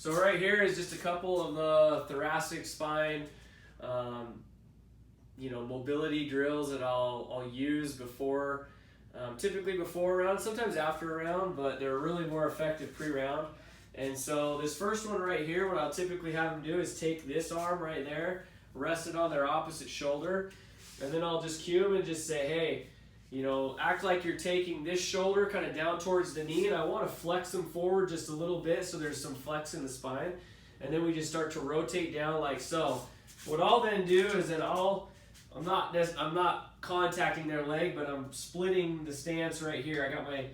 So right here is just a couple of the thoracic spine, mobility drills that I'll use before, typically before a round, sometimes after a round, but they're really more effective pre-round. And so this first one right here, what I'll typically have them do is take this arm right there, rest it on their opposite shoulder, and then I'll just cue them and just say, hey, act like you're taking this shoulder kind of down towards the knee, and I want to flex them forward just a little bit so there's some flex in the spine. And then we just start to rotate down like so. What I'll then do is that I'm not contacting their leg, but I'm splitting the stance right here. I got my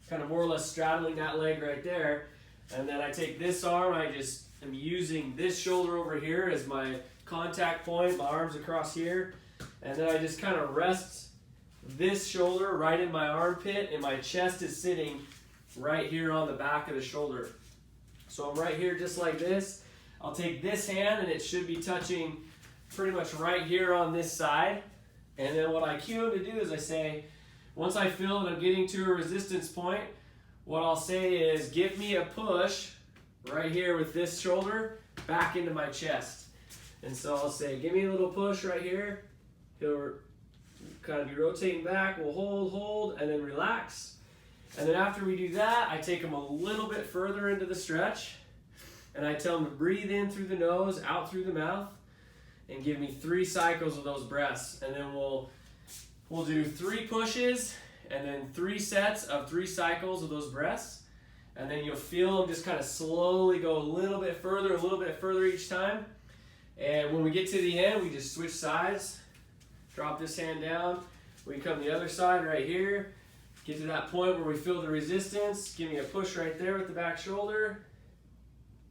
kind of more or less straddling that leg right there. And then I take this arm, I just am using this shoulder over here as my contact point, my arms across here. And then I just kind of rest this shoulder right in my armpit, and my chest is sitting right here on the back of the shoulder. So I'm right here just like this. I'll take this hand and it should be touching pretty much right here on this side. And then what I cue them to do is I say, once I feel that I'm getting to a resistance point, what I'll say is, give me a push right here with this shoulder back into my chest. And so I'll say, give me a little push right here. He'll kind of be rotating back. We'll hold, and then relax. And then after we do that, I take them a little bit further into the stretch. And I tell them to breathe in through the nose, out through the mouth, and give me 3 cycles of those breaths. And then we'll do 3 pushes, and then 3 sets of 3 cycles of those breaths. And then you'll feel them just kind of slowly go a little bit further each time. And when we get to the end, we just switch sides. Drop this hand down. We come the other side right here. Get to that point where we feel the resistance. Give me a push right there with the back shoulder.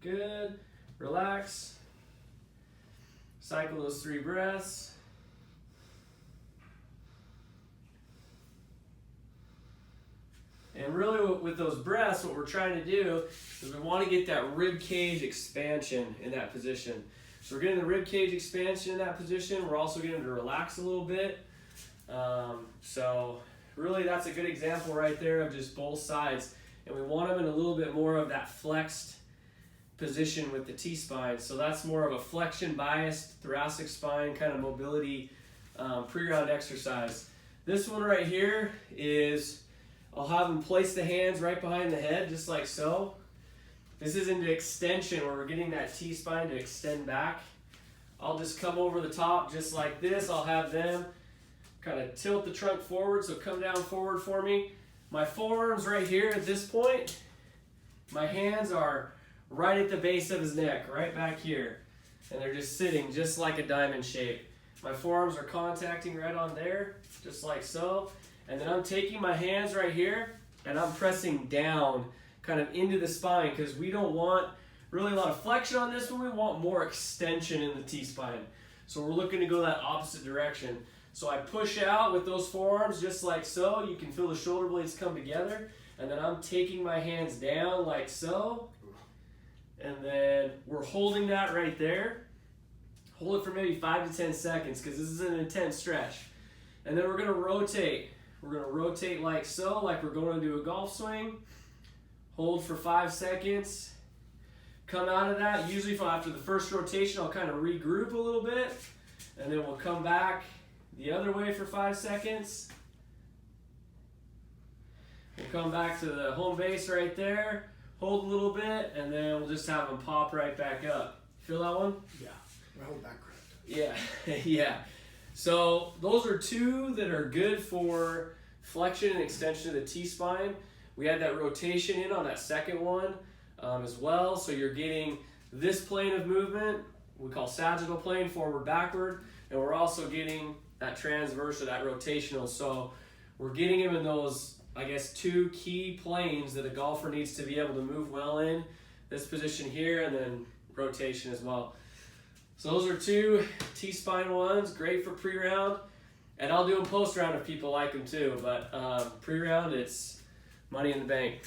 Good. Relax. Cycle those 3 breaths. And really with those breaths, what we're trying to do is we want to get that rib cage expansion in that position. So we're getting the rib cage expansion in that position. We're also getting them to relax a little bit. So really that's a good example right there of just both sides. And we want them in a little bit more of that flexed position with the T-spine. So that's more of a flexion biased thoracic spine kind of mobility pre-round exercise. This one right here is, I'll have them place the hands right behind the head just like so. This is into extension where we're getting that T-spine to extend back. I'll just come over the top just like this. I'll have them kind of tilt the trunk forward, so come down forward for me. My forearms right here at this point, my hands are right at the base of his neck, right back here. And they're just sitting just like a diamond shape. My forearms are contacting right on there, just like so. And then I'm taking my hands right here and I'm pressing down kind of into the spine, because we don't want really a lot of flexion on this one. We want more extension in the T-spine. So we're looking to go that opposite direction. So I push out with those forearms just like so. You can feel the shoulder blades come together. And then I'm taking my hands down like so. And then we're holding that right there. Hold it for maybe 5 to 10 seconds because this is an intense stretch. And then we're going to rotate. We're going to rotate like so, like we're going to do a golf swing. Hold for 5 seconds. Come out of that. Usually after the first rotation, I'll kind of regroup a little bit. And then we'll come back the other way for 5 seconds. We'll come back to the home base right there. Hold a little bit, and then we'll just have them pop right back up. Feel that one? Yeah. I hold that correct. Yeah, yeah. So those are 2 that are good for flexion and extension of the T-spine. We had that rotation in on that second one as well. So you're getting this plane of movement, we call sagittal plane, forward, backward. And we're also getting that transverse or that rotational. So we're getting him in those, I guess, 2 key planes that a golfer needs to be able to move well in. This position here and then rotation as well. So those are 2 T-spine ones, great for pre-round. And I'll do them post-round if people like them too. But pre-round, it's money in the bank.